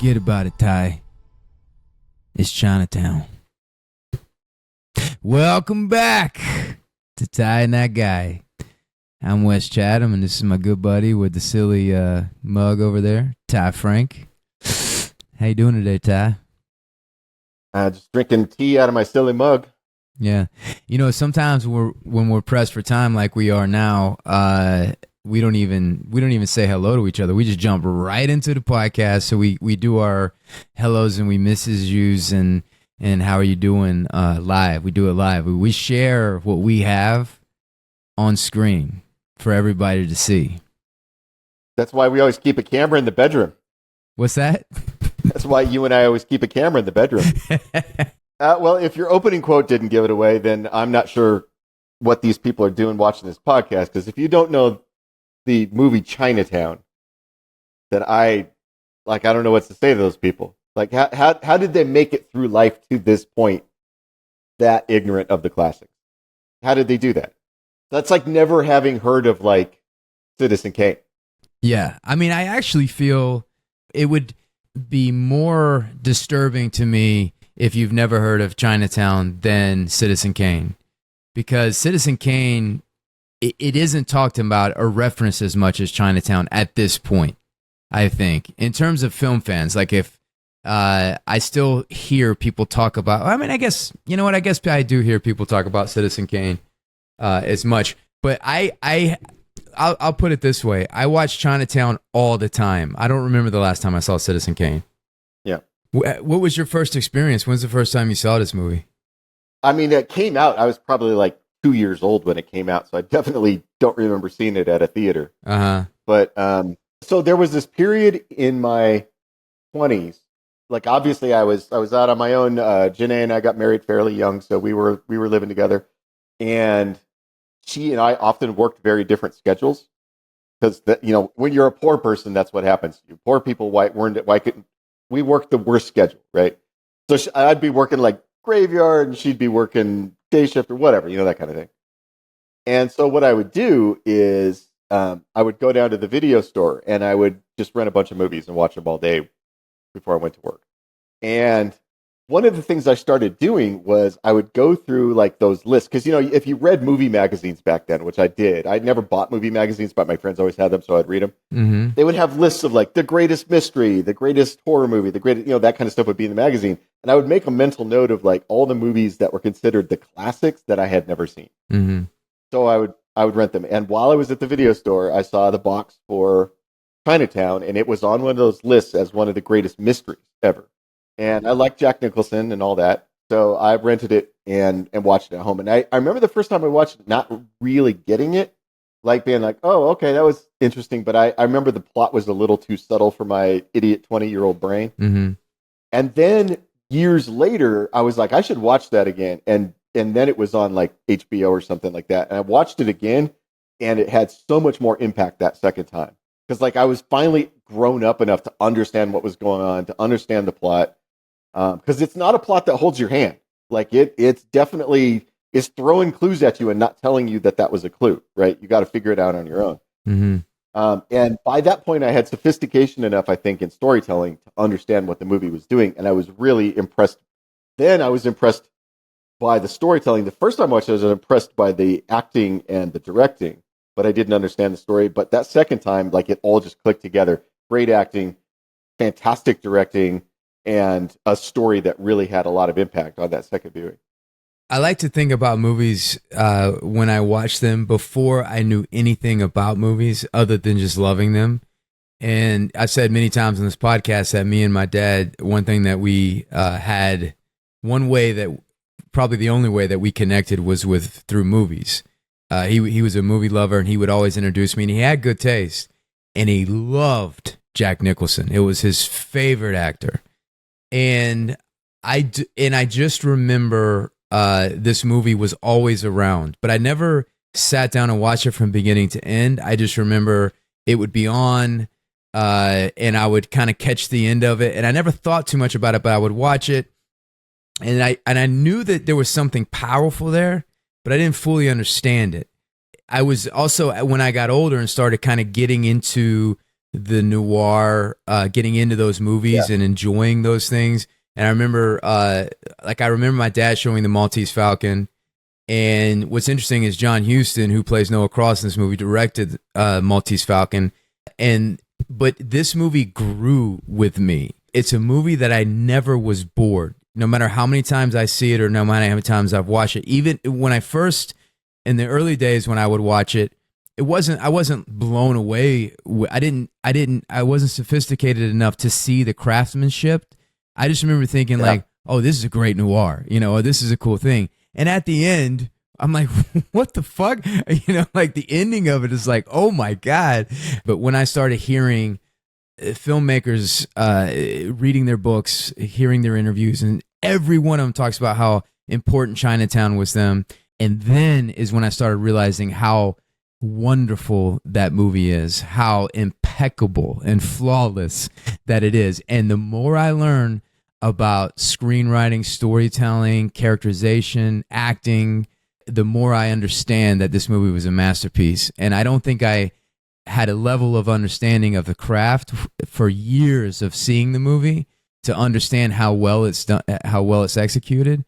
Forget about it, Ty. It's Chinatown. Welcome back to Ty and That Guy. I'm Wes Chatham, and this is my good buddy with the silly mug over there, Ty Frank. How you doing today, Ty? Just drinking tea out of my silly mug. Yeah. You know, sometimes when we're pressed for time like we are now, we don't even say hello to each other. We just jump right into the podcast. So we do our hellos and we misses yous and how are you doing live. We do it live. We share what we have on screen for everybody to see. That's why we always keep a camera in the bedroom. What's that? That's why you and I always keep a camera in the bedroom. Well, if your opening quote didn't give it away, then I'm not sure what these people are doing watching this podcast. Because if you don't know the movie Chinatown, then I don't know what to say to those people. Like, how did they make it through life to this point that ignorant of the classics? How did they do that? That's like never having heard of, like, Citizen Kane. Yeah. I mean, I actually feel it would be more disturbing to me if you've never heard of Chinatown than Citizen Kane. Because Citizen Kane, it isn't talked about or referenced as much as Chinatown at this point, I think. In terms of film fans, like if I still hear people talk about, I mean, I guess, you know what, I guess I do hear people talk about Citizen Kane as much. But I'll put it this way. I watch Chinatown all the time. I don't remember the last time I saw Citizen Kane. Yeah. What was your first experience? When's the first time you saw this movie? I mean, it came out, I was probably like 2 years old when it came out, so I definitely don't remember seeing it at a theater. Uh-huh. But so there was this period in my 20s. Like, obviously, I was out on my own. Janae and I got married fairly young, so we were living together, and she and I often worked very different schedules because when you're a poor person, that's what happens. You poor people, we worked the worst schedule, right? So I'd be working like graveyard, and she'd be working day shift or whatever, that kind of thing. And so what I would do is I would go down to the video store and I would just rent a bunch of movies and watch them all day before I went to work. And one of the things I started doing was I would go through like those lists. Because, if you read movie magazines back then, which I did, I never bought movie magazines, but my friends always had them, so I'd read them. Mm-hmm. They would have lists of like the greatest mystery, the greatest horror movie, the greatest, that kind of stuff would be in the magazine. And I would make a mental note of like all the movies that were considered the classics that I had never seen. Mm-hmm. So I would rent them. And while I was at the video store, I saw the box for Chinatown, and it was on one of those lists as one of the greatest mysteries ever. And I like Jack Nicholson and all that. So I rented it and watched it at home. And I remember the first time I watched it, not really getting it, like being like, oh, okay, that was interesting. But I remember the plot was a little too subtle for my idiot 20-year-old brain. Mm-hmm. And then years later, I was like, I should watch that again. And then it was on like HBO or something like that. And I watched it again, and it had so much more impact that second time. Because like I was finally grown up enough to understand what was going on, to understand the plot. Because it's not a plot that holds your hand. Like it's definitely is throwing clues at you and not telling you that was a clue, right? You got to figure it out on your own. Mm-hmm. And by that point, I had sophistication enough, I think, in storytelling to understand what the movie was doing, and I was really impressed. Then I was impressed by the storytelling. The first time I watched it, I was impressed by the acting and the directing, but I didn't understand the story. But that second time, like it all just clicked together. Great acting, fantastic directing, and a story that really had a lot of impact on that second viewing. I like to think about movies when I watch them before I knew anything about movies other than just loving them. And I've said many times on this podcast that me and my dad, one thing that we had, one way that probably the only way that we connected was through movies. He was a movie lover, and he would always introduce me, and he had good taste, and he loved Jack Nicholson. It was his favorite actor. And I just remember this movie was always around, but I never sat down and watched it from beginning to end. I just remember it would be on, and I would kind of catch the end of it, and I never thought too much about it, but I would watch it, and I knew that there was something powerful there, but I didn't fully understand it. I was also, when I got older and started kind of getting into the noir, getting into those movies and enjoying those things. And I remember, I remember my dad showing the Maltese Falcon. And what's interesting is John Huston, who plays Noah Cross in this movie, directed Maltese Falcon. But this movie grew with me. It's a movie that I never was bored, no matter how many times I see it or no matter how many times I've watched it. Even when I first, in the early days when I would watch it, I wasn't blown away. I wasn't sophisticated enough to see the craftsmanship. I just remember thinking like, oh, this is a great noir, or this is a cool thing. And at the end, I'm like, what the fuck? Like the ending of it is like, oh my God. But when I started hearing filmmakers reading their books, hearing their interviews, and every one of them talks about how important Chinatown was them. And then is when I started realizing how wonderful that movie is, how impeccable and flawless that it is. And the more I learn about screenwriting, storytelling, characterization, acting, the more I understand that this movie was a masterpiece. And I don't think I had a level of understanding of the craft for years of seeing the movie to understand how well it's done, how well it's executed.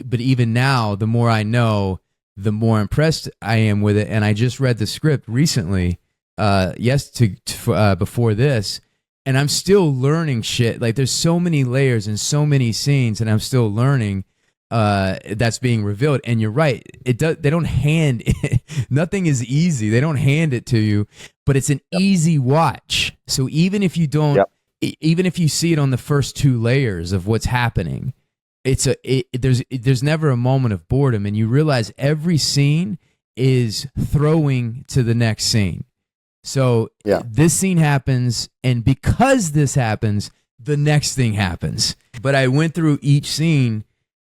But even now, the more I know, the more impressed I am with it. And I just read the script recently, before this, and I'm still learning shit. Like there's so many layers and so many scenes, and I'm still learning that's being revealed. And you're right, they don't hand it. Nothing is easy. They don't hand it to you, but it's an easy watch. So even if you don't, even if you see it on the first two layers of what's happening, there's never a moment of boredom, and you realize every scene is throwing to the next scene. So this scene happens, and because this happens, the next thing happens. But I went through each scene,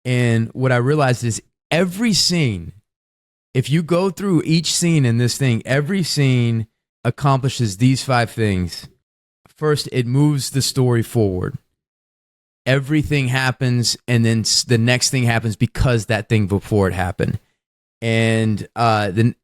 and what I realized is every scene, if you go through each scene in this thing, every scene accomplishes these 5 things. First, it moves the story forward. Everything happens, and then the next thing happens because that thing before it happened. And then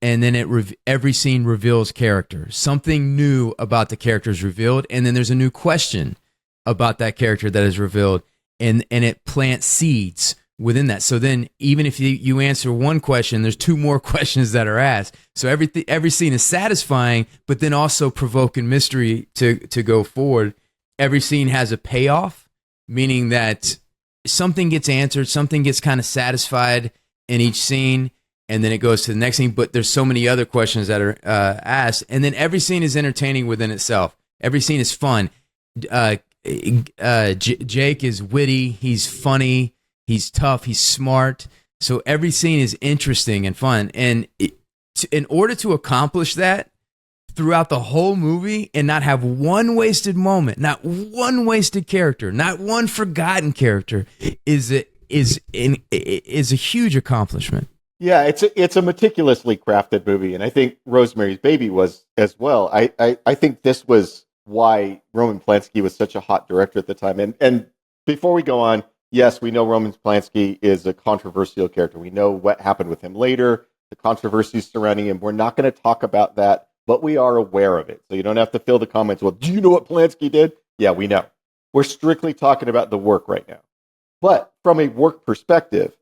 every scene reveals character. Something new about the character is revealed, and then there's a new question about that character that is revealed, and it plants seeds within that. So then, even if you answer one question, there's 2 more questions that are asked. So every scene is satisfying, but then also provoking mystery to go forward. Every scene has a payoff, meaning that something gets answered, something gets kind of satisfied in each scene, and then it goes to the next scene. But there's so many other questions that are asked, and then every scene is entertaining within itself. Every scene is fun. Jake is witty, he's funny, he's tough, he's smart. So every scene is interesting and fun. And in order to accomplish that throughout the whole movie and not have one wasted moment, not one wasted character, not one forgotten character, is a huge accomplishment. Yeah, it's a meticulously crafted movie, and I think Rosemary's Baby was as well. I think this was why Roman Polanski was such a hot director at the time. And before we go on, yes, we know Roman Polanski is a controversial character. We know what happened with him later, the controversies surrounding him. We're not going to talk about that, but we are aware of it. So you don't have to fill the comments, well, do you know what Polanski did? Yeah, we know. We're strictly talking about the work right now. But from a work perspective,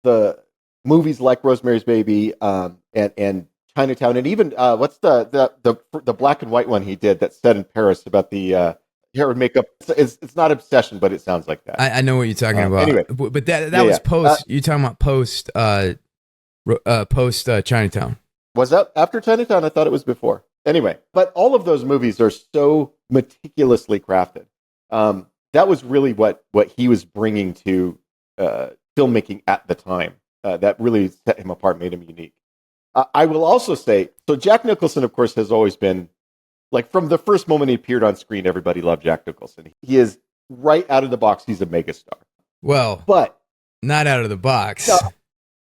the movies like Rosemary's Baby and Chinatown, and even what's the black and white one he did that's set in Paris about the hair and makeup. It's not Obsession, but it sounds like that. I know what you're talking about. Anyway, but that was post. You're talking about post Chinatown. Was that after Chinatown? I thought it was before. Anyway, but all of those movies are so meticulously crafted. That was really what he was bringing to filmmaking at the time. That really set him apart, made him unique. I will also say, so Jack Nicholson, of course, has always been, like, from the first moment he appeared on screen, everybody loved Jack Nicholson. He is right out of the box. He's a megastar. Well, but not out of the box. No,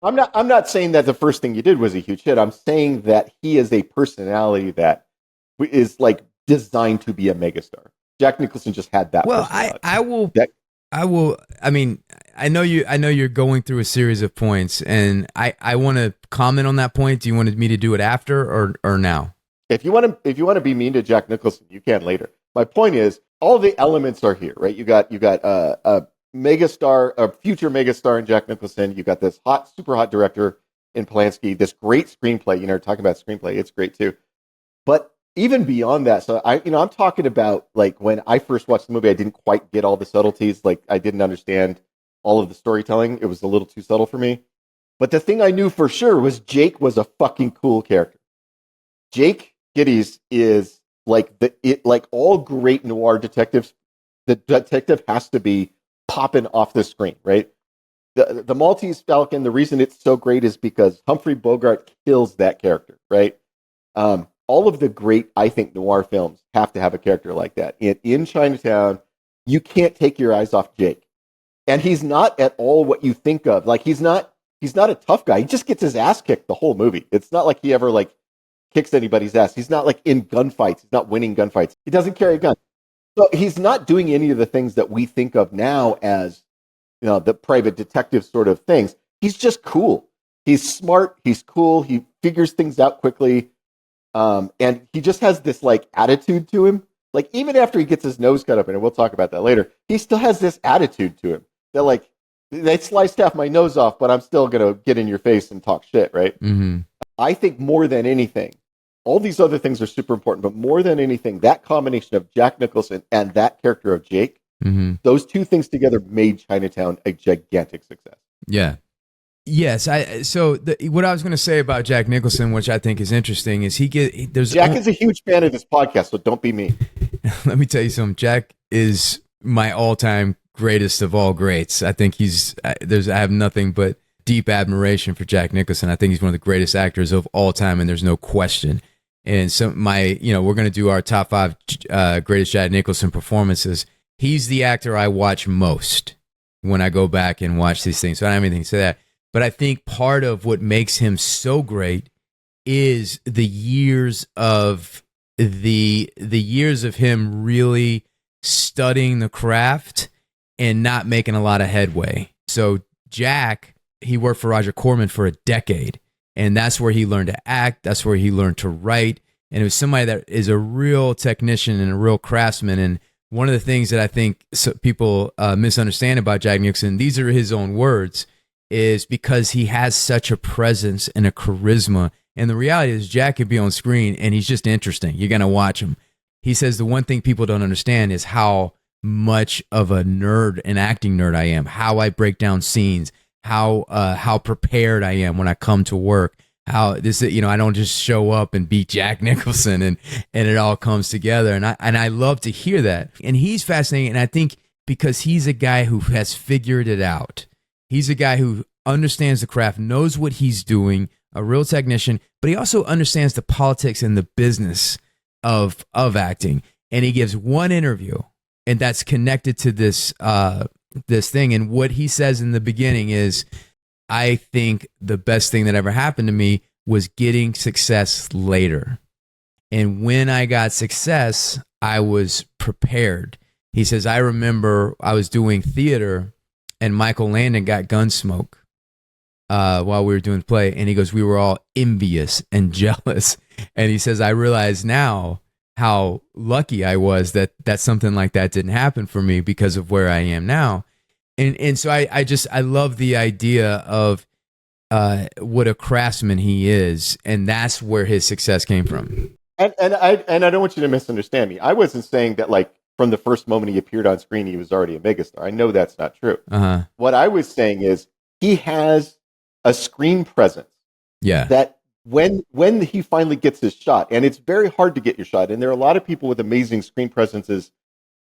I'm not saying that the first thing you did was a huge hit. I'm saying that he is a personality that is like designed to be a megastar. Jack Nicholson just had that. Well, I will. I mean, I know you're going through a series of points, and I want to comment on that point. Do you want me to do it after or now? if you want to be mean to Jack Nicholson, you can later. My point is, all the elements are here, right? You got a megastar, a future megastar in Jack Nicholson. You got this super hot director in Polanski. This great screenplay. You know, talking about screenplay, it's great too. But even beyond that, so I'm talking about like when I first watched the movie, I didn't quite get all the subtleties. Like I didn't understand all of the storytelling. It was a little too subtle for me. But the thing I knew for sure was Jake was a fucking cool character. Jake Gittes is like like all great noir detectives. The detective has to be popping off the screen, right? The Maltese Falcon. The reason it's so great is because Humphrey Bogart kills that character, right? All of the great, I think, noir films have to have a character like that. In Chinatown, you can't take your eyes off Jake, and he's not at all what you think of. Like he's not a tough guy. He just gets his ass kicked the whole movie. It's not like he ever like kicks anybody's ass. He's not like in gunfights. He's not winning gunfights. He doesn't carry a gun. So he's not doing any of the things that we think of now as, you know, the private detective sort of things. He's just cool. He's smart. He's cool. He figures things out quickly. And he just has this like attitude to him. Like even after he gets his nose cut open, and we'll talk about that later, he still has this attitude to him that like, they sliced half my nose off, but I'm still going to get in your face and talk shit, right? Mm-hmm. I think more than anything, all these other things are super important, but more than anything, that combination of Jack Nicholson and that character of Jake, those two things together made Chinatown a gigantic success. Yeah. Yes. What I was going to say about Jack Nicholson, which I think is interesting, is Jack is a huge fan of this podcast, so don't be mean. Let me tell you something. Jack is my all-time greatest of all greats. I think I have nothing but deep admiration for Jack Nicholson. I think he's one of the greatest actors of all time, and there's no question. And so we're going to do our top 5 greatest Jack Nicholson performances. He's the actor I watch most when I go back and watch these things. So I don't have anything to say that. But I think part of what makes him so great is the years of him really studying the craft and not making a lot of headway. So Jack, he worked for Roger Corman for a decade, and that's where he learned to act. That's where he learned to write. And it was somebody that is a real technician and a real craftsman. And one of the things that I think people misunderstand about Jack Nicholson, these are his own words, is because he has such a presence and a charisma. And the reality is Jack could be on screen and he's just interesting. You're going to watch him. He says the one thing people don't understand is how much of a nerd, an acting nerd I am, how I break down scenes, how prepared I am when I come to work, how this, I don't just show up and be Jack Nicholson and it all comes together. And I love to hear that. And he's fascinating. And I think because he's a guy who has figured it out. He's a guy who understands the craft, knows what he's doing, a real technician, but he also understands the politics and the business of acting. And he gives one interview, and that's connected to this thing. And what he says in the beginning is, I think the best thing that ever happened to me was getting success later. And when I got success, I was prepared. He says, I remember I was doing theater and Michael Landon got Gunsmoke while we were doing the play. And he goes, we were all envious and jealous. And he says, I realize now how lucky I was that something like that didn't happen for me because of where I am now. And so I love the idea of what a craftsman he is. And that's where his success came from. And I don't want you to misunderstand me. I wasn't saying that like from the first moment he appeared on screen, he was already a megastar. I know that's not true. Uh-huh. What I was saying is he has a screen presence. Yeah. That when he finally gets his shot, and it's very hard to get your shot, and there are a lot of people with amazing screen presences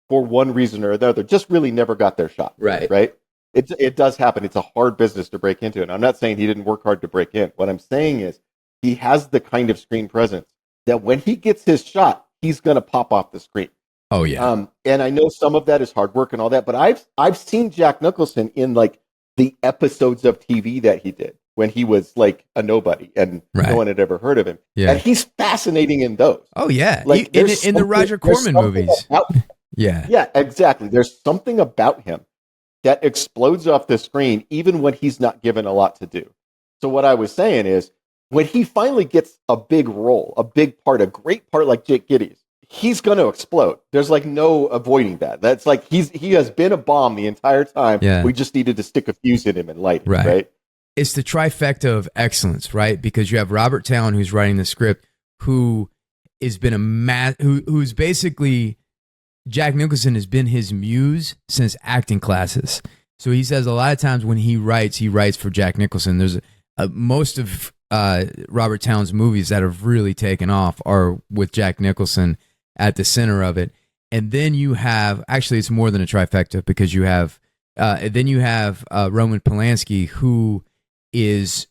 for one reason or another, just really never got their shot. Right. Right. It does happen. It's a hard business to break into. And I'm not saying he didn't work hard to break in. What I'm saying is he has the kind of screen presence that when he gets his shot, he's going to pop off the screen. Oh yeah. And I know some of that is hard work and all that, but I've seen Jack Nicholson in like the episodes of TV that he did when he was like a nobody and no one had ever heard of him. Yeah. And he's fascinating in those. Oh yeah. Like in the Roger Corman movies. Yeah, exactly. There's something about him that explodes off the screen even when he's not given a lot to do. So what I was saying is when he finally gets a big role, a big part, a great part like Jake Gittes, he's going to explode. There's like no avoiding that. That's like he has been a bomb the entire time. Yeah. We just needed to stick a fuse in him and light it, right? It's the trifecta of excellence, right? Because you have Robert Towne, who's writing the script, who has been who's basically, Jack Nicholson has been his muse since acting classes. So he says a lot of times when he writes for Jack Nicholson. There's most of Robert Towne's movies that have really taken off are with Jack Nicholson at the center of it. And then you have, actually it's more than a trifecta, because you have then you have Roman Polanski, who is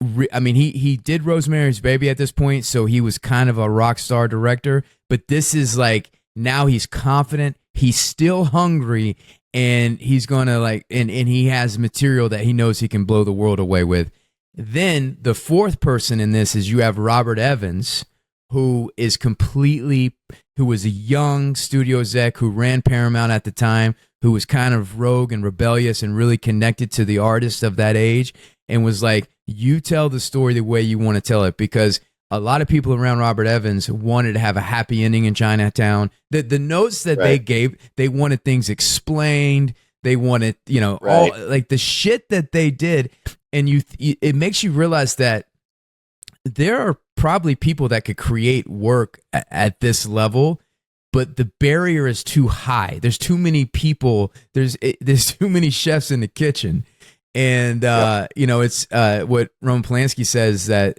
he did Rosemary's Baby at this point, so he was kind of a rock star director, but this is like, now he's confident, he's still hungry, and he's gonna and he has material that he knows he can blow the world away with. Then the fourth person in this is you have Robert Evans, who was a young studio exec who ran Paramount at the time, who was kind of rogue and rebellious and really connected to the artists of that age, and was like, you tell the story the way you want to tell it, because a lot of people around Robert Evans wanted to have a happy ending in Chinatown. The notes that they gave, they wanted things explained. They wanted, all like the shit that they did. And it makes you realize that there are probably people that could create work at this level, but the barrier is too high. There's too many people. There's too many chefs in the kitchen. And, it's what Roman Polanski says, that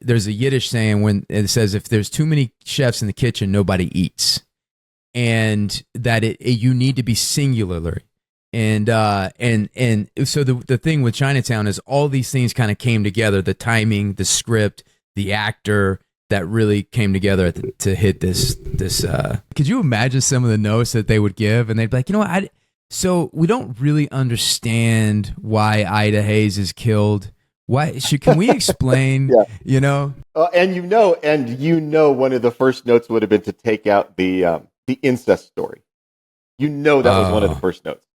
there's a Yiddish saying when it says, if there's too many chefs in the kitchen, nobody eats. And that you need to be singular. And so the thing with Chinatown is all these things kind of came together: the timing, the script, the actor, that really came together to hit this. Could you imagine some of the notes that they would give? And they'd be like, so we don't really understand why Ida Hayes is killed. Why can we explain? And one of the first notes would have been to take out the incest story. That was one of the first notes.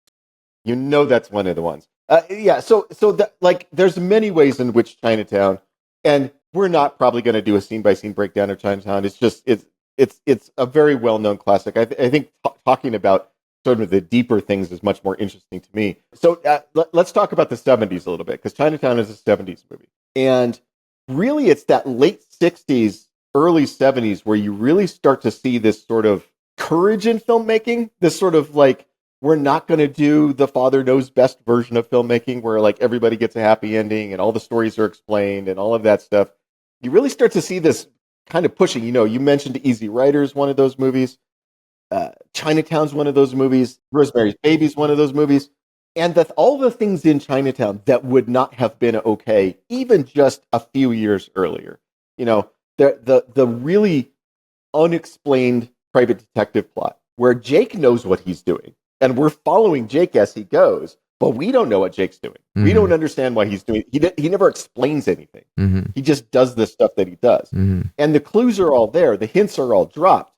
That's one of the ones. There's many ways in which Chinatown, and we're not probably going to do a scene by scene breakdown of Chinatown. It's just it's a very well known classic. I think talking about sort of the deeper things is much more interesting to me. So let's talk about the 70s a little bit, because Chinatown is a 70s movie. And really it's that late 60s, early 70s where you really start to see this sort of courage in filmmaking, this sort of like, we're not going to do the father knows best version of filmmaking where like everybody gets a happy ending and all the stories are explained and all of that stuff. You really start to see this kind of pushing. You mentioned Easy Rider's one of those movies. Chinatown's one of those movies. Rosemary's Baby's one of those movies. And all the things in Chinatown that would not have been okay even just a few years earlier. The really unexplained private detective plot where Jake knows what he's doing. And we're following Jake as he goes, but we don't know what Jake's doing. Mm-hmm. We don't understand why he's doing it. He never explains anything. Mm-hmm. He just does the stuff that he does. Mm-hmm. And the clues are all there. The hints are all dropped.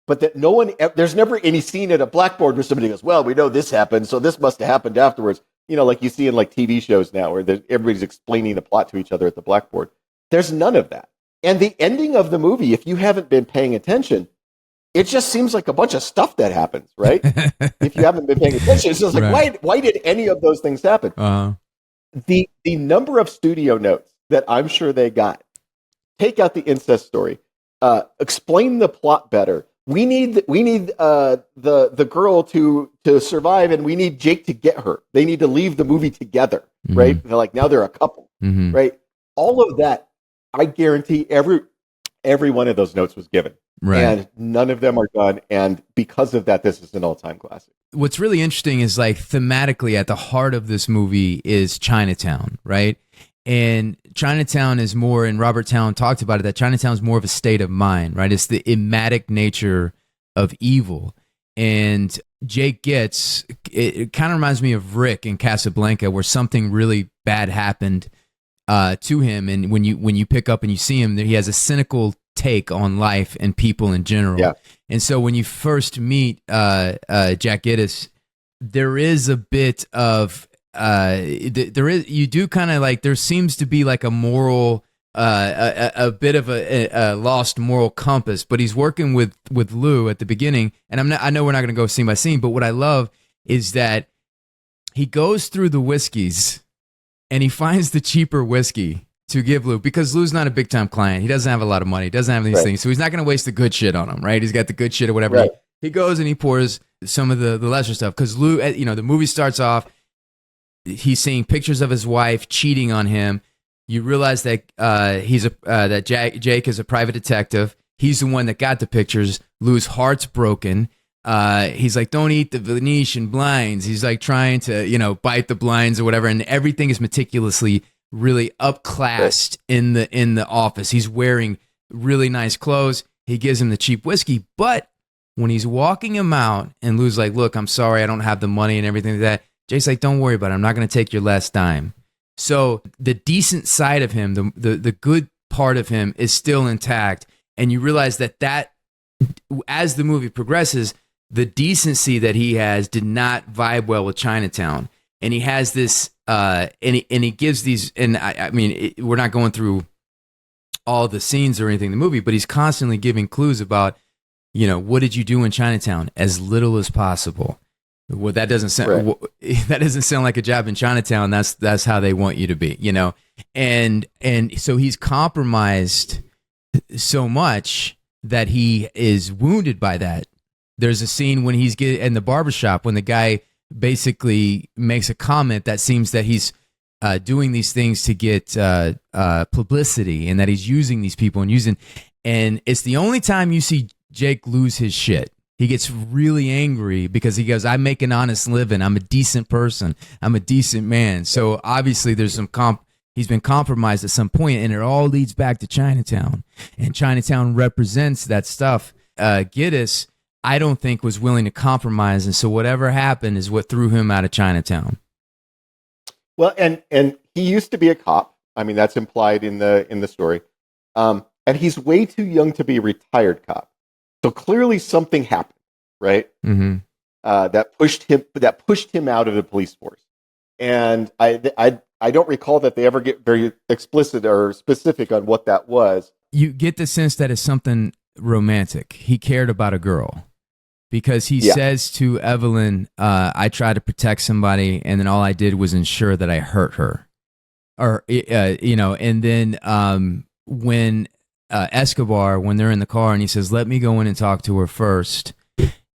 But that there's never any scene at a blackboard where somebody goes, well, we know this happened, so this must have happened afterwards. Like you see in like TV shows now where everybody's explaining the plot to each other at the blackboard. There's none of that. And the ending of the movie, if you haven't been paying attention, it just seems like a bunch of stuff that happens, right? If you haven't been paying attention, it's just like, why did any of those things happen? Uh-huh. The number of studio notes that I'm sure they got, take out the incest story, explain the plot better. We need the girl to survive, and we need Jake to get her. They need to leave the movie together, mm-hmm. right? They're like, now they're a couple, mm-hmm. right? All of that, I guarantee every one of those notes was given. Right. And none of them are done. And because of that, this is an all-time classic. What's really interesting is like thematically at the heart of this movie is Chinatown, right? And Chinatown is more, and Robert Towne talked about it, that Chinatown is more of a state of mind, right? It's the emetic nature of evil. And Jake gets, it kind of reminds me of Rick in Casablanca, where something really bad happened to him. And when you pick up and you see him, he has a cynical take on life and people in general. Yeah. And so when you first meet Jack Nicholson, there is a bit of there is, you do kind of like, there seems to be like a moral, a bit of a lost moral compass, but he's working with Lou at the beginning, and I know we're not going to go scene by scene, but what I love is that he goes through the whiskeys and he finds the cheaper whiskey to give Lou, because Lou's not a big time client. He doesn't have a lot of money. He doesn't have these things. So he's not going to waste the good shit on him, right? He's got the good shit or whatever. Right. He goes and he pours some of the lesser stuff, because Lou, you know, the movie starts off, he's seeing pictures of his wife cheating on him. You realize that that Jake is a private detective. He's the one that got the pictures. Lou's heart's broken. He's like, don't eat the Venetian blinds. He's like trying to, you know, bite the blinds or whatever, and everything is meticulously really upclassed in the office. He's wearing really nice clothes. He gives him the cheap whiskey, but when he's walking him out and Lou's like, look, I'm sorry, I don't have the money and everything like that, Jake's like, don't worry about it. I'm not going to take your last dime. So the decent side of him, the good part of him is still intact. And you realize that as the movie progresses, the decency that he has did not vibe well with Chinatown. And he has this, and he gives these, and I mean, we're not going through all the scenes or anything in the movie, but he's constantly giving clues about, you know, what did you do in Chinatown? As little as possible. Well, that doesn't sound like a job in Chinatown. That's how they want you to be, you know? And so he's compromised so much that he is wounded by that. There's a scene when he's in the barbershop when the guy basically makes a comment that seems that he's doing these things to get publicity, and that he's using these people and it's the only time you see Jake lose his shit. He gets really angry because he goes, I make an honest living. I'm a decent person. I'm a decent man. So obviously there's some he's been compromised at some point, and it all leads back to Chinatown. And Chinatown represents that stuff. Gittes, I don't think, was willing to compromise. And so whatever happened is what threw him out of Chinatown. Well, and he used to be a cop. I mean, that's implied in the story. And he's way too young to be a retired cop. So clearly something happened, right? Mm-hmm. That pushed him out of the police force. And I don't recall that they ever get very explicit or specific on what that was. You get the sense that it's something romantic. He cared about a girl, because he says to Evelyn, I tried to protect somebody, and then all I did was ensure that I hurt her. Or, you know, and then when Escobar, when they're in the car, and he says, let me go in and talk to her first.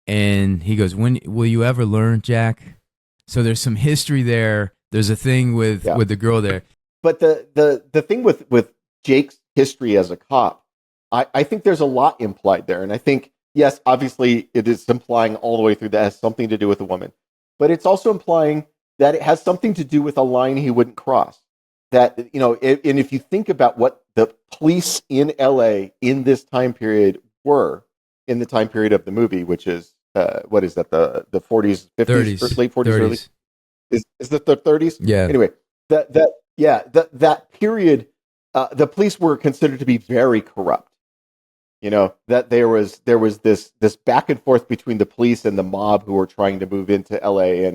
And he goes, when will you ever learn, Jack? So there's some history there. There's a thing with the girl there. But the thing with Jake's history as a cop, I think there's a lot implied there. And I think, yes, obviously it is implying all the way through that it has something to do with a woman. But it's also implying that it has something to do with a line he wouldn't cross. That, you know, and if you think about what the police in LA in this time period were in the time period of the movie, which is what is that, the 40s, 50s, 30s, late 40s, 30s. early is the 30s? Yeah. Anyway, that period, the police were considered to be very corrupt. You know, that there was this back and forth between the police and the mob who were trying to move into LA,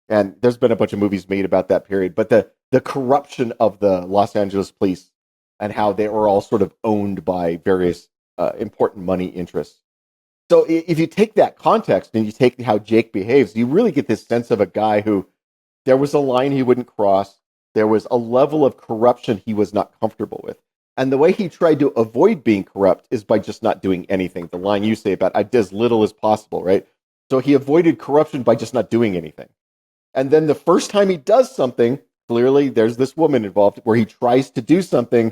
and there's been a bunch of movies made about that period, but the corruption of the Los Angeles police and how they were all sort of owned by various important money interests. So if you take that context and you take how Jake behaves, you really get this sense of a guy who, there was a line he wouldn't cross. There was a level of corruption he was not comfortable with. And the way he tried to avoid being corrupt is by just not doing anything. The line you say about, I did as little as possible, right? So he avoided corruption by just not doing anything. And then the first time he does something, clearly there's this woman involved, where he tries to do something,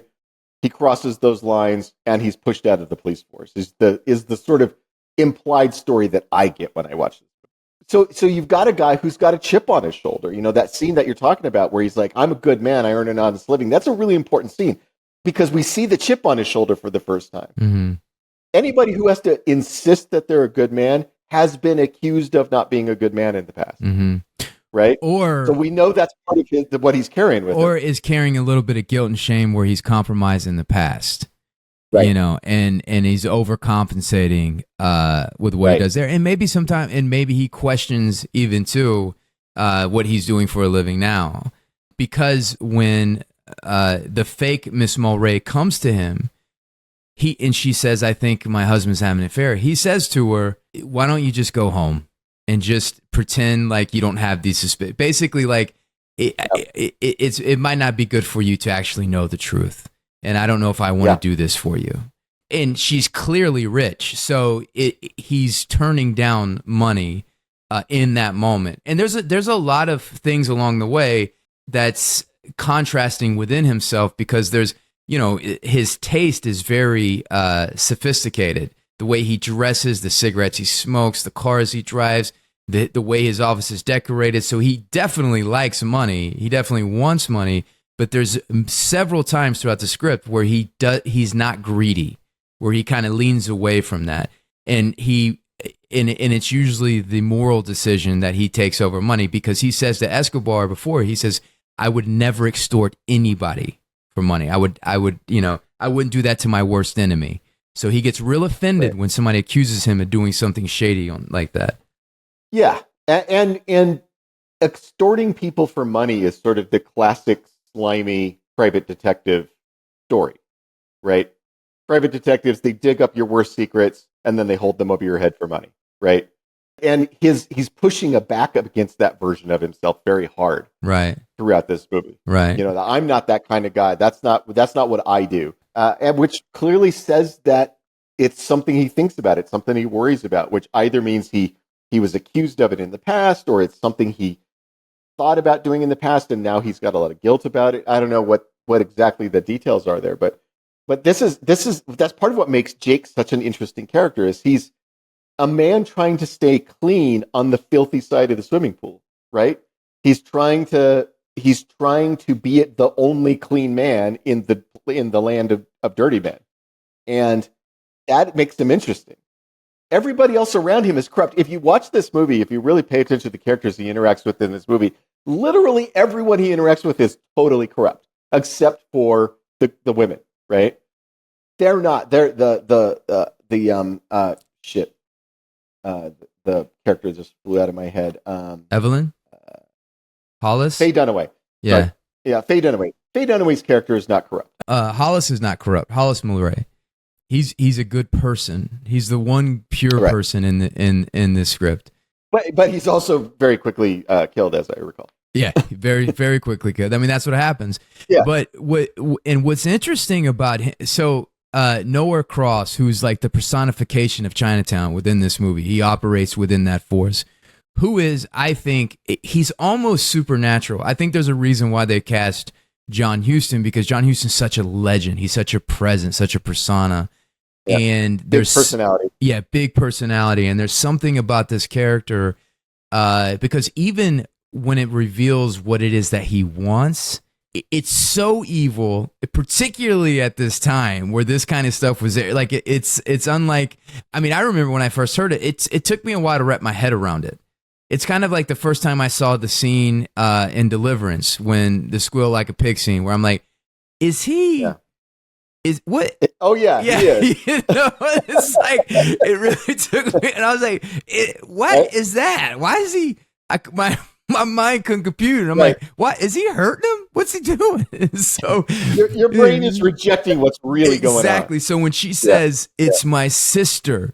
he crosses those lines, and he's pushed out of the police force, is the sort of implied story that I get when I watch this. So you've got a guy who's got a chip on his shoulder. You know, that scene that you're talking about where he's like, I'm a good man, I earn an honest living. That's a really important scene, because we see the chip on his shoulder for the first time. Mm-hmm. Anybody who has to insist that they're a good man has been accused of not being a good man in the past. Mm-hmm. Right? Or so we know that's part of what he's carrying with him. Or is carrying a little bit of guilt and shame where he's compromised in the past. Right. You know, and he's overcompensating with what he does there. And maybe he questions even too, what he's doing for a living now. Because when the fake Miss Mulray comes to him, she says, I think my husband's having an affair. He says to her, why don't you just go home and just pretend like you don't have these suspicions? Basically, like, it might not be good for you to actually know the truth. And I don't know if I want to do this for you. And she's clearly rich. So he's turning down money in that moment. And there's a lot of things along the way that's contrasting within himself, because there's, his taste is very sophisticated. The way he dresses, the cigarettes he smokes, the cars he drives, the way his office is decorated. So he definitely likes money. He definitely wants money. But there's several times throughout the script where he's not greedy, where he kind of leans away from that. And it's usually the moral decision that he takes over money, because he says to Escobar before, he says, I would never extort anybody for money. I wouldn't do that to my worst enemy. So he gets real offended when somebody accuses him of doing something shady like that. Yeah. And extorting people for money is sort of the classic slimy private detective story, right? Private detectives, they dig up your worst secrets and then they hold them over your head for money, right? And he's pushing back up against that version of himself very hard, right, throughout this movie, right? I'm not that kind of guy. That's not what I do, and which clearly says that it's something he thinks about. It's something he worries about, which either means he was accused of it in the past, or it's something he thought about doing in the past, and now he's got a lot of guilt about it. I don't know what exactly the details are there, but that's part of what makes Jake such an interesting character. Is he's a man trying to stay clean on the filthy side of the swimming pool, right? He's trying to be the only clean man in the land of dirty men, and that makes him interesting. Everybody else around him is corrupt. If you watch this movie, if you really pay attention to the characters he interacts with in this movie, literally everyone he interacts with is totally corrupt, except for the women, right? They're not. They're the character just flew out of my head. Evelyn? Hollis? Faye Dunaway. Yeah. Sorry. Yeah, Faye Dunaway. Faye Dunaway's character is not corrupt. Hollis is not corrupt. Hollis Mulray. He's a good person. He's the one pure person in this script. But he's also very quickly killed, as I recall. Yeah, very, very quickly killed. I mean, that's what happens. Yeah. But what's interesting about him, so Noah Cross, who's like the personification of Chinatown within this movie, he operates within that force, who is, I think, he's almost supernatural. I think there's a reason why they cast John Huston, because John Huston's such a legend. He's such a presence, such a persona. Yeah. And there's big personality. Yeah, big personality. And there's something about this character, because even when it reveals what it is that he wants, it's so evil, particularly at this time where this kind of stuff was there. Like it's unlike, I mean, I remember when I first heard it, it took me a while to wrap my head around it. It's kind of like the first time I saw the scene in Deliverance, when the squeal like a pig scene, where I'm like, is he... Yeah. Is what? Oh yeah, yeah. He is. It's like it really took me, and I was like, "What is that? Why is he?" My mind couldn't compute. And I'm like, "What is he hurting him? What's he doing?" So your brain is rejecting what's really going on. Exactly. So when she says, "It's my sister,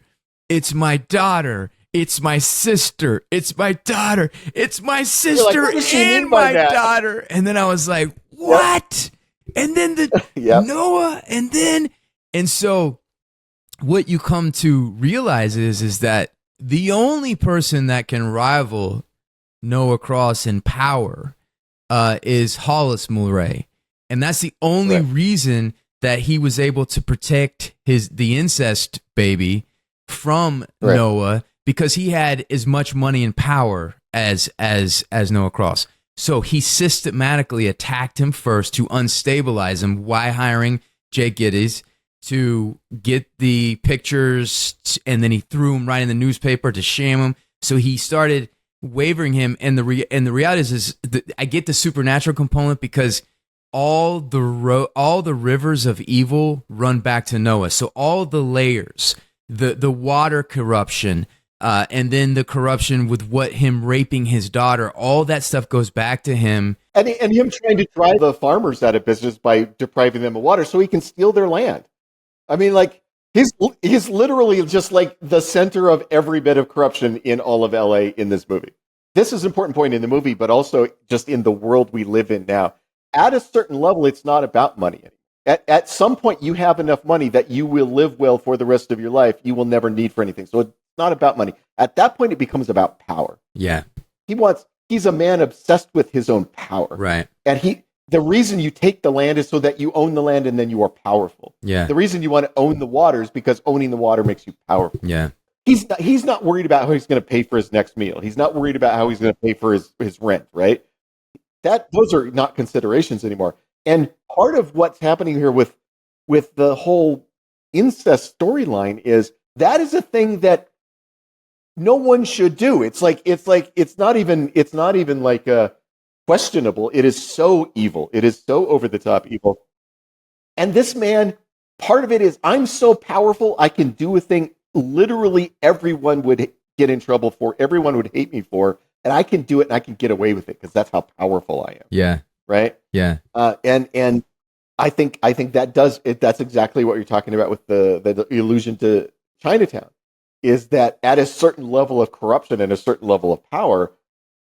it's my daughter." It's my sister. It's my daughter. It's my sister like, and my daughter. And then I was like, "What?" And then Noah, and so what you come to realize is that the only person that can rival Noah Cross in power is Hollis Mulray, and that's the only reason that he was able to protect the incest baby from Noah, because he had as much money and power as Noah Cross. So he systematically attacked him first to unstabilize him. Why hiring Jake Gittes to get the pictures, and then he threw him right in the newspaper to shame him. So he started wavering him, and the reality is I get the supernatural component, because all the rivers of evil run back to Noah. So all the layers, the water corruption, And then the corruption with him raping his daughter, all that stuff goes back to him. And him trying to drive the farmers out of business by depriving them of water so he can steal their land. I mean, like, he's literally just like the center of every bit of corruption in all of LA in this movie. This is an important point in the movie, but also just in the world we live in now. At a certain level, it's not about money anymore. At some point, you have enough money that you will live well for the rest of your life. You will never need for anything. So it's not about money. At that point, it becomes about power. Yeah. He's a man obsessed with his own power. Right. And the reason you take the land is so that you own the land and then you are powerful. Yeah. The reason you want to own the water is because owning the water makes you powerful. Yeah. He's not worried about how he's going to pay for his next meal. He's not worried about how he's going to pay for his rent, right? Those are not considerations anymore. And part of what's happening here with the whole incest storyline is that is a thing that no one should do. It's not even like questionable. It is so evil. It is so over the top evil. And this man, part of it is, I'm so powerful, I can do a thing literally everyone would get in trouble for, everyone would hate me for, and I can do it and I can get away with it because that's how powerful I am. Yeah. Right. Yeah. And I think that's exactly what you're talking about with the allusion to Chinatown, is that at a certain level of corruption and a certain level of power,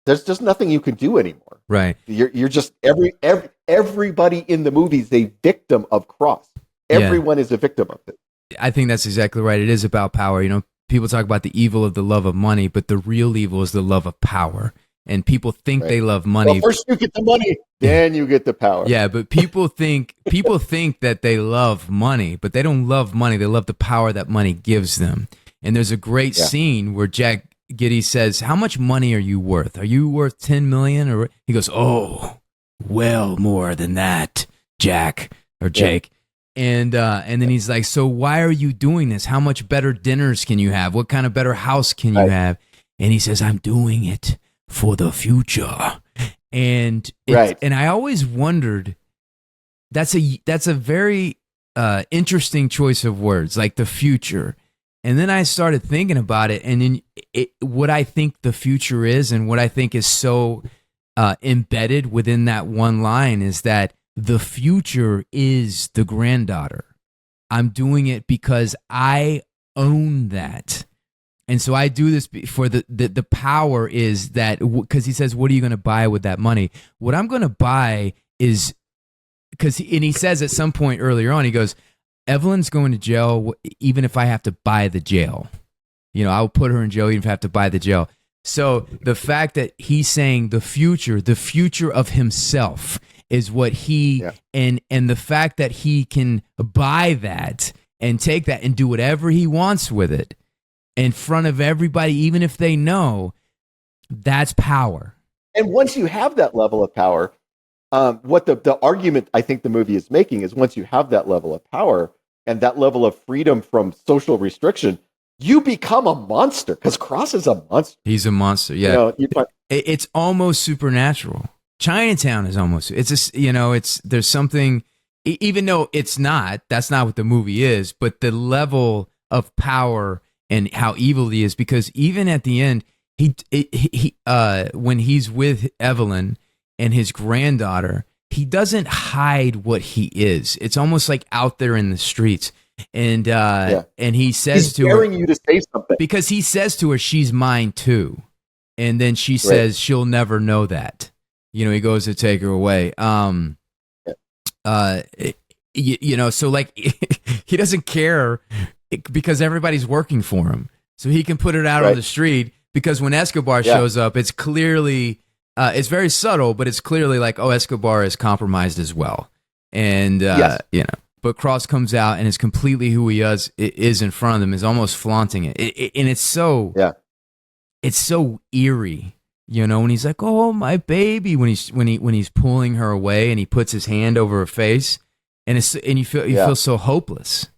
there's just nothing you can do anymore. Right. You're just everybody in the movie is a victim of Cross. Everyone is a victim of it. I think that's exactly right. It is about power. You know, people talk about the evil of the love of money, but the real evil is the love of power. And people think they love money. Well, first you get the money, then you get the power. Yeah, but people think that they love money, but they don't love money. They love the power that money gives them. And there's a great scene where Jack Giddy says, "How much money are you worth? Are you worth 10 million?" Or he goes, "Oh, well more than that, Jack or Jake." And then he's like, "So why are you doing this? How much better dinners can you have? What kind of better house can you have?" And he says, "I'm doing it for the future." And and I always wondered, that's a very interesting choice of words, like the future. And then I started thinking about it, and then what I think the future is, and what I think is so embedded within that one line is that the future is the granddaughter. I'm doing it because I own that. And so I do this for the power is that, because he says, what are you going to buy with that money? What I'm going to buy is, and he says at some point earlier on, he goes, Evelyn's going to jail even if I have to buy the jail. You know, I'll put her in jail even if I have to buy the jail. So the fact that he's saying the future of himself is what he, and the fact that he can buy that and take that and do whatever he wants with it in front of everybody, even if they know, that's power. And once you have that level of power, what the argument I think the movie is making is, once you have that level of power and that level of freedom from social restriction, you become a monster, because Cross is a monster. He's a monster. Yeah. You know, it's almost supernatural. Chinatown is almost, it's just, you know, there's something, even though that's not what the movie is, but the level of power and how evil he is, because even at the end, he when he's with Evelyn and his granddaughter, he doesn't hide what he is. It's almost like out there in the streets. And and he says to her, you to say something, because he says to her, she's mine too. And then she says, she'll never know that. You know, he goes to take her away. You know, so like he doesn't care because everybody's working for him. So he can put it out on the street, because when Escobar shows up, it's clearly, it's very subtle, but it's clearly like, oh, Escobar is compromised as well. And, you know, but Cross comes out and is completely who he is in front of them, is almost flaunting it. And it's so, it's so eerie, you know, when he's like, oh, my baby, when he's pulling her away and he puts his hand over her face, and you feel so hopeless.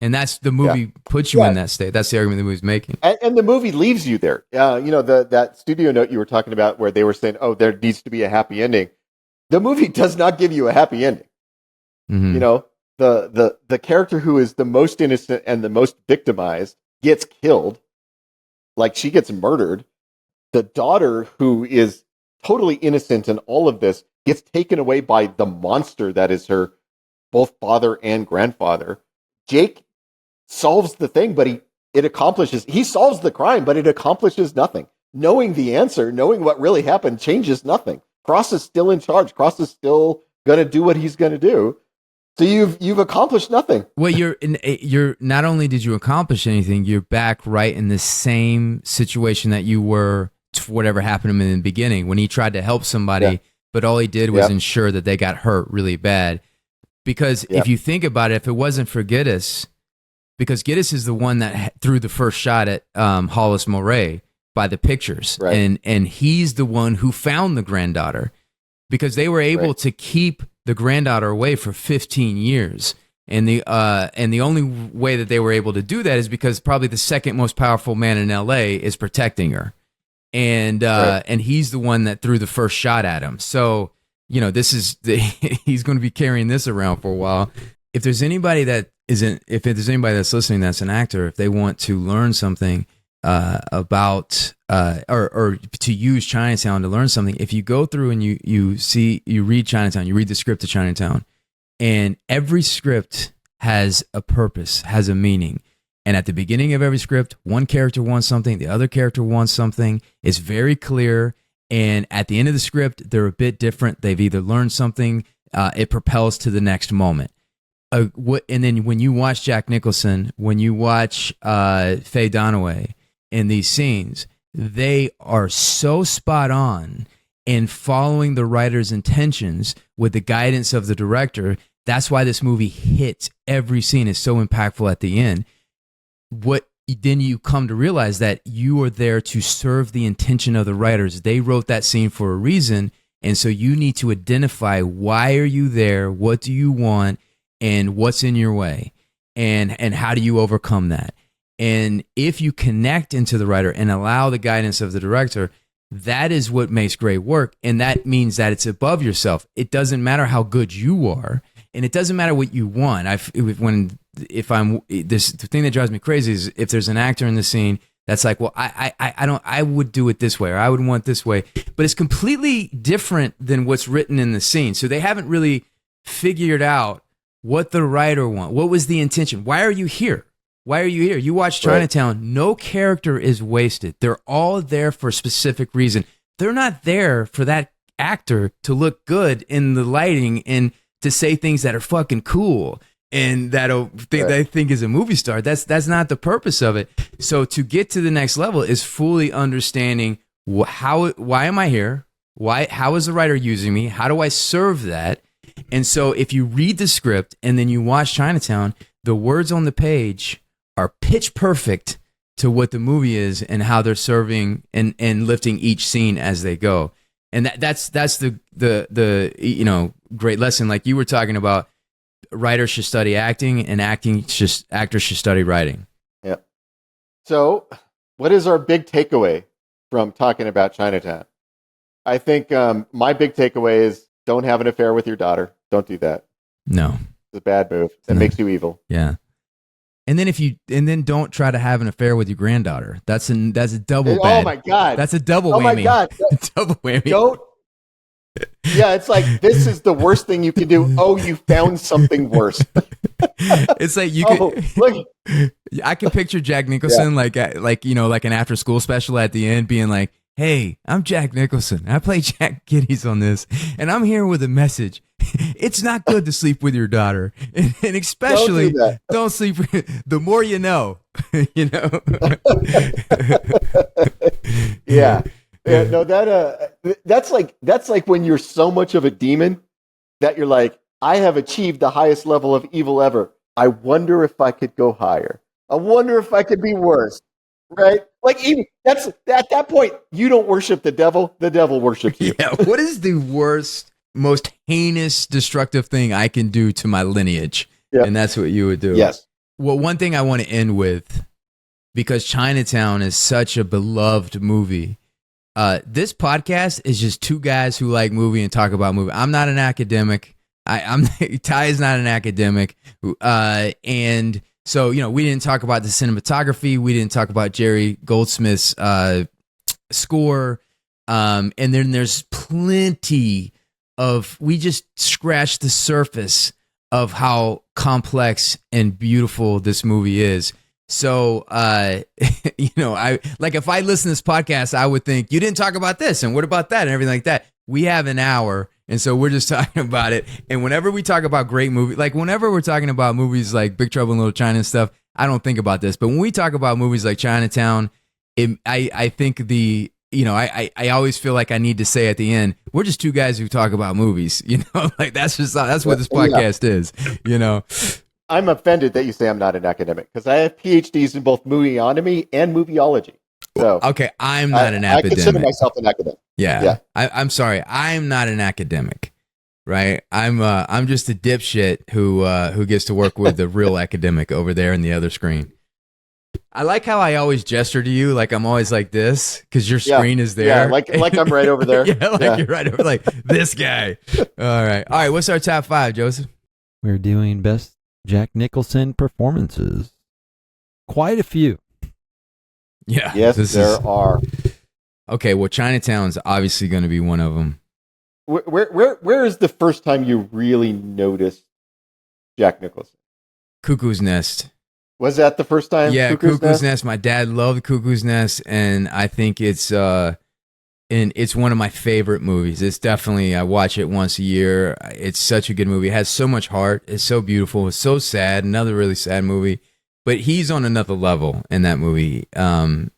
And that's the movie puts you in that state. That's the argument the movie's making. And the movie leaves you there. You know, that studio note you were talking about where they were saying, oh, there needs to be a happy ending. The movie does not give you a happy ending. Mm-hmm. You know, the character who is the most innocent and the most victimized gets killed. like she gets murdered. The daughter, who is totally innocent in all of this, gets taken away by the monster that is her both father and grandfather. Jake solves the thing, but he solves the crime, but it accomplishes nothing. Knowing the answer, knowing what really happened, changes nothing. Cross is still in charge. Cross is still going to do what he's going to do. So you've accomplished nothing. Well, you're not only did you accomplish anything, you're back right in the same situation that you were to whatever happened to him in the beginning when he tried to help somebody, but all he did was ensure that they got hurt really bad. Because if you think about it, if it wasn't for Gittes, because Gittes is the one that threw the first shot at Hollis Moray by the pictures, and he's the one who found the granddaughter, because they were able to keep the granddaughter away for 15 years. And the only way that they were able to do that is because probably the second most powerful man in LA is protecting her. And he's the one that threw the first shot at him. So, he's going to be carrying this around for a while. If there's anybody that's listening that's an actor, if they want to learn something about or to use Chinatown to learn something, if you go through and you read Chinatown, you read the script of Chinatown, and every script has a purpose, has a meaning. And at the beginning of every script, one character wants something, the other character wants something. It's very clear. And at the end of the script, they're a bit different. They've either learned something, it propels to the next moment. And then when you watch Jack Nicholson, when you watch Faye Dunaway in these scenes, they are so spot on in following the writer's intentions with the guidance of the director. That's why this movie hits every scene. Is so impactful at the end. Then you come to realize that you are there to serve the intention of the writers. They wrote that scene for a reason, and so you need to identify, why are you there, what do you want, and what's in your way, and how do you overcome that. And if you connect into the writer and allow the guidance of the director, that is what makes great work, and that means that it's above yourself. It doesn't matter how good you are, and it doesn't matter what you want. The thing that drives me crazy is if there's an actor in the scene that's like, well, I would do it this way, or I would want this way, but it's completely different than what's written in the scene. So they haven't really figured out what the writer wants. What was the intention? Why are you here? Why are you here? You watch Chinatown, no character is wasted. They're all there for a specific reason. They're not there for that actor to look good in the lighting and to say things that are fucking cool and they think is a movie star. That's not the purpose of it. So to get to the next level is fully understanding why am I here? How is the writer using me? How do I serve that? And so if you read the script and then you watch Chinatown, the words on the page are pitch perfect to what the movie is and how they're serving and lifting each scene as they go. And that's the great lesson. Like you were talking about, writers should study acting, and actors should study writing. Yeah. So, what is our big takeaway from talking about Chinatown? I think my big takeaway is don't have an affair with your daughter. Don't do that. No, it's a bad move. It makes you evil. Yeah. And then don't try to have an affair with your granddaughter. That's a double bad. Oh my God. That's a double whammy. Oh my God. Double whammy. Don't. Yeah, it's like, this is the worst thing you can do. Oh, you found something worse. It's like look. I can picture Jack Nicholson like an after school special at the end being like, "Hey, I'm Jack Nicholson. I play Jack Gittes on this, and I'm here with a message. It's not good to sleep with your daughter, and especially don't sleep. The more you know, you know." Yeah. Yeah, no, that's like when you're so much of a demon that you're like, I have achieved the highest level of evil ever. I wonder if I could go higher. I wonder if I could be worse. Right? Like, even that's at that point, you don't worship the devil worships you. Yeah. What is the worst, most heinous, destructive thing I can do to my lineage? Yep. And that's what you would do. Yes. Well, one thing I want to end with, because Chinatown is such a beloved movie. This podcast is just two guys who like movie and talk about movie. I'm not an academic. Ty is not an academic. And So, we didn't talk about the cinematography. We didn't talk about Jerry Goldsmith's score. And then there's plenty we just scratched the surface of how complex and beautiful this movie is. So, I if I listen to this podcast, I would think you didn't talk about this and what about that and everything like that. We have an hour. And so we're just talking about it. And whenever we talk about great movies, like whenever we're talking about movies like Big Trouble in Little China and stuff, I don't think about this. But when we talk about movies like Chinatown, I think I always feel like I need to say at the end, we're just two guys who talk about movies. Like that's what this podcast is. I'm offended that you say I'm not an academic because I have PhDs in both movieonomy and movieology. So okay, I'm not an academic. I consider myself an academic. Yeah. I'm sorry. I'm not an academic, right? I'm just a dipshit who gets to work with the real academic over there in the other screen. I like how I always gesture to you like I'm always like this because your screen is there. Yeah, like I'm right over there. You're right over like this guy. All right. What's our top 5, Joseph? We're doing best Jack Nicholson performances. Quite a few. Yeah. Yes, there are. Okay, well, Chinatown's obviously going to be one of them. Where is the first time you really noticed Jack Nicholson? Cuckoo's Nest. Was that the first time? Yeah, Cuckoo's Nest. My dad loved Cuckoo's Nest, and I think it's one of my favorite movies. It's definitely, I watch it once a year. It's such a good movie. It has so much heart. It's so beautiful. It's so sad. Another really sad movie. But he's on another level in that movie. I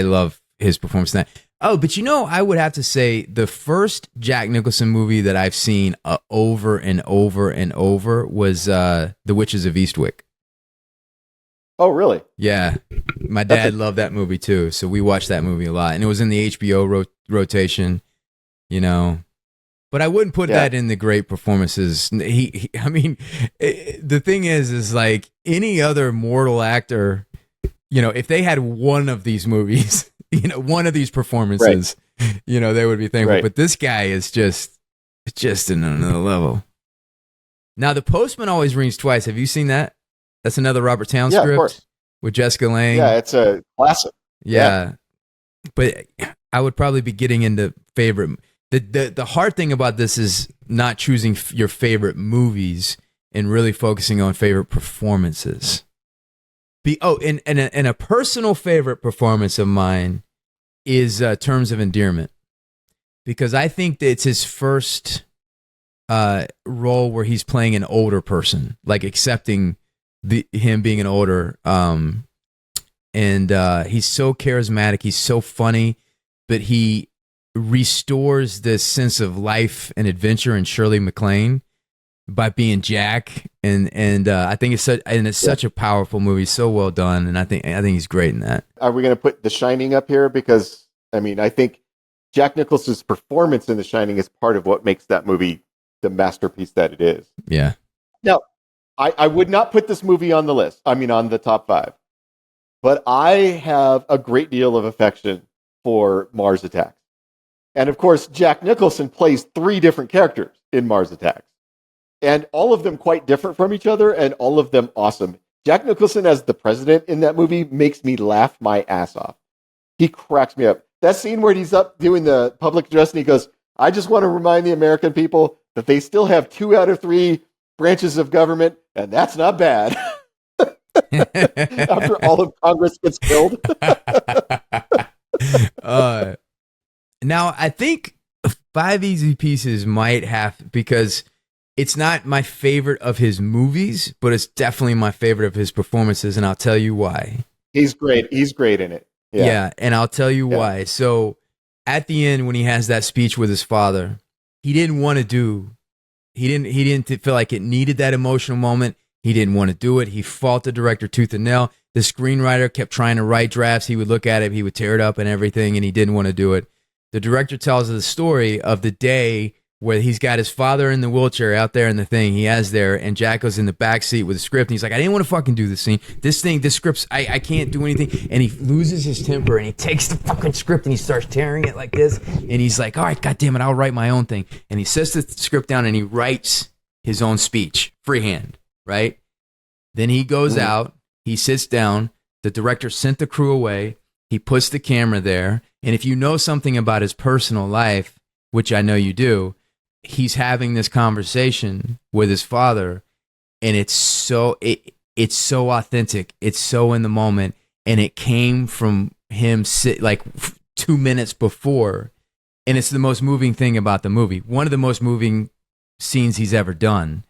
love his performance in that. Oh, but I would have to say the first Jack Nicholson movie that I've seen over and over and over was The Witches of Eastwick. Oh, really? Yeah. My dad loved that movie too, so we watched that movie a lot. And it was in the HBO rotation, But I wouldn't put that in the great performances. The thing is like any other mortal actor, if they had one of these movies, one of these performances, they would be thankful. Right. But this guy is just in another level. Now, The Postman Always Rings Twice. Have you seen that? That's another Robert Towne script, of course, with Jessica Lange. Yeah, it's a classic. Yeah. But I would probably be getting into favorite. The hard thing about this is not choosing your favorite movies and really focusing on favorite performances. And a personal favorite performance of mine is Terms of Endearment, because I think that it's his first role where he's playing an older person, like accepting him being an older, and he's so charismatic, he's so funny, but he restores this sense of life and adventure in Shirley MacLaine by being Jack, and I think it's such a powerful movie, so well done, and I think he's great in that. Are we going to put The Shining up here? Because I think Jack Nicholson's performance in The Shining is part of what makes that movie the masterpiece that it is. Yeah. Now, I would not put this movie on the list. On the top 5, but I have a great deal of affection for Mars Attacks. And of course, Jack Nicholson plays 3 different characters in Mars Attacks. And all of them quite different from each other, and all of them awesome. Jack Nicholson as the president in that movie makes me laugh my ass off. He cracks me up. That scene where he's up doing the public address and he goes, I just want to remind the American people that they still have 2 out of 3 branches of government, and that's not bad. After all of Congress gets killed. Now, I think 5 Easy Pieces might have, because it's not my favorite of his movies, but it's definitely my favorite of his performances, and I'll tell you why. He's great. He's great in it. Yeah, and I'll tell you why. So at the end, when he has that speech with his father, he didn't feel like it needed that emotional moment. He didn't want to do it. He fought the director tooth and nail. The screenwriter kept trying to write drafts. He would look at it, he would tear it up and everything, and he didn't want to do it. The director tells the story of the day where he's got his father in the wheelchair out there in the thing he has there, and Jack goes in the back seat with the script, and he's like, I didn't want to fucking do this scene. This script's, I can't do anything. And he loses his temper, and he takes the fucking script, and he starts tearing it like this, and he's like, all right, goddammit, I'll write my own thing. And he sets the script down, and he writes his own speech, freehand, right? Then he goes out, he sits down, the director sent the crew away, he puts the camera there, and if you know something about his personal life, which I know you do, he's having this conversation with his father, and it's so authentic, it's so in the moment, and it came from him 2 minutes before, and it's the most moving thing about the movie. One of the most moving scenes he's ever done,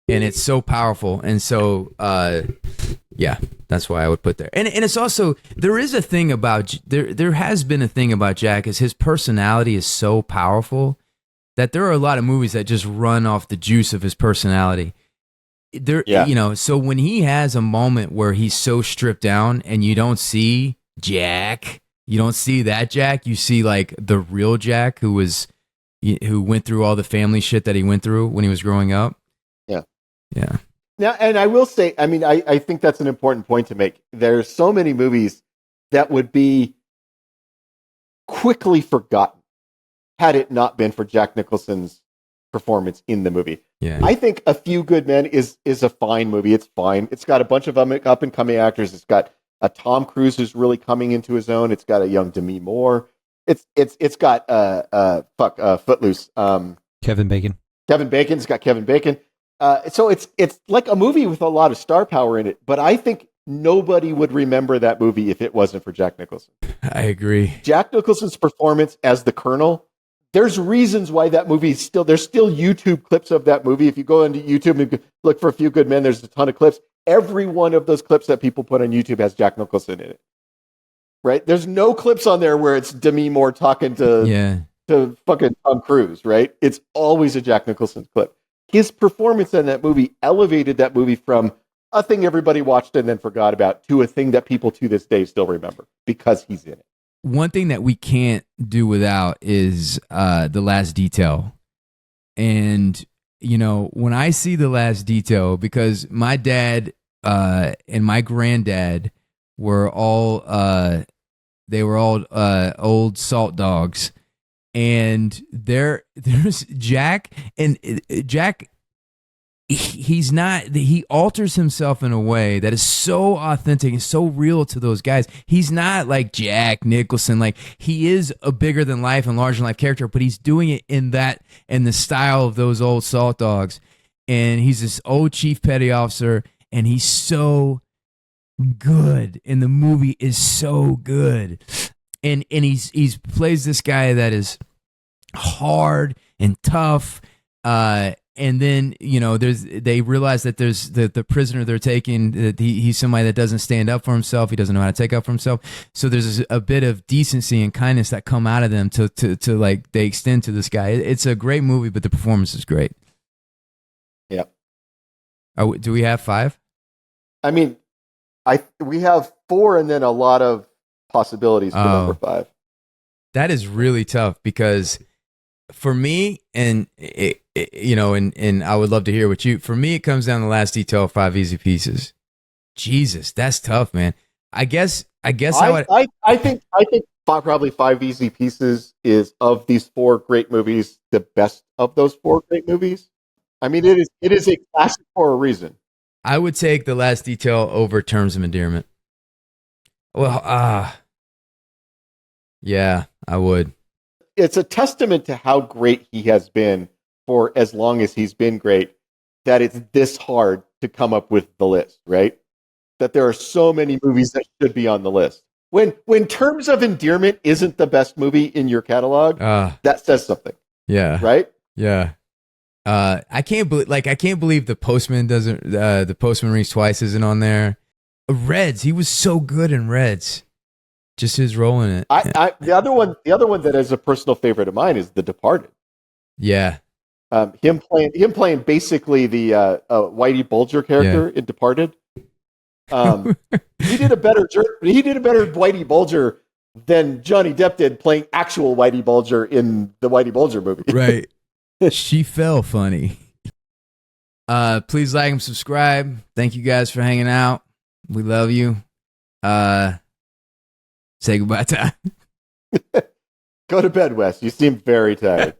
and it's so powerful. And so yeah, that's why I would put there. And it's also, there is a thing about there has been a thing about Jack, is his personality is so powerful that there are a lot of movies that just run off the juice of his personality. So when he has a moment where he's so stripped down and you don't see Jack, you don't see that Jack, you see like the real Jack who went through all the family shit that he went through when he was growing up. Yeah. Now, and I will say, I mean, I think that's an important point to make. There's so many movies that would be quickly forgotten had it not been for Jack Nicholson's performance in the movie. Yeah. I think A Few Good Men is a fine movie. It's fine. It's got a bunch of up and coming actors. It's got a Tom Cruise who's really coming into his own. It's got a young Demi Moore. It's got Footloose. Kevin Bacon. It's got Kevin Bacon. So it's like a movie with a lot of star power in it, but I think nobody would remember that movie if it wasn't for Jack Nicholson. I agree. Jack Nicholson's performance as the Colonel, there's reasons why that movie there's still YouTube clips of that movie. If you go into YouTube and look for A Few Good Men, there's a ton of clips. Every one of those clips that people put on YouTube has Jack Nicholson in it. Right? There's no clips on there where it's Demi Moore talking to fucking Tom Cruise, right? It's always a Jack Nicholson clip. His performance in that movie elevated that movie from a thing everybody watched and then forgot about to a thing that people to this day still remember because he's in it. One thing that we can't do without is The Last Detail. And, when I see The Last Detail, because my dad and my granddad were all old salt dogs. And there's Jack, and Jack, he alters himself in a way that is so authentic and so real to those guys. He's not like Jack Nicholson. Like, he is a bigger than life and larger than life character, but he's doing it in the style of those old salt dogs. And he's this old chief petty officer, and he's so good. And the movie is so good. And he's plays this guy that is hard and tough, and then they realize that there's the prisoner they're taking, that he's somebody that doesn't stand up for himself. He doesn't know how to take up for himself. So there's a bit of decency and kindness that come out of them to like they extend to this guy. It's a great movie, but the performance is great. Yep. Do we have 5? I mean, we have 4 and then a lot of possibilities for number 5. That is really tough because for me, and and I would love to hear what you. For me, it comes down to The Last Detail, 5 Easy Pieces. Jesus, that's tough, man. I guess I think probably 5 Easy Pieces is, of these 4 great movies, the best of those 4 great movies. I mean, it is a classic for a reason. I would take The Last Detail over Terms of Endearment. Well, yeah, I would. It's a testament to how great he has been for as long as he's been great, that it's this hard to come up with the list, right? That there are so many movies that should be on the list. When Terms of Endearment isn't the best movie in your catalog, that says something. Yeah. Right? Yeah. I can't believe The Postman doesn't. The Postman Rings Twice isn't on there. Reds. He was so good in Reds. Just his role in it. The other one that is a personal favorite of mine is The Departed. Yeah. Him playing basically the Whitey Bulger character in Departed. He did a better Whitey Bulger than Johnny Depp did playing actual Whitey Bulger in the Whitey Bulger movie. Right. She fell funny. Please like and subscribe. Thank you guys for hanging out. We love you. Say goodbye time. Go to bed, Wes. You seem very tired.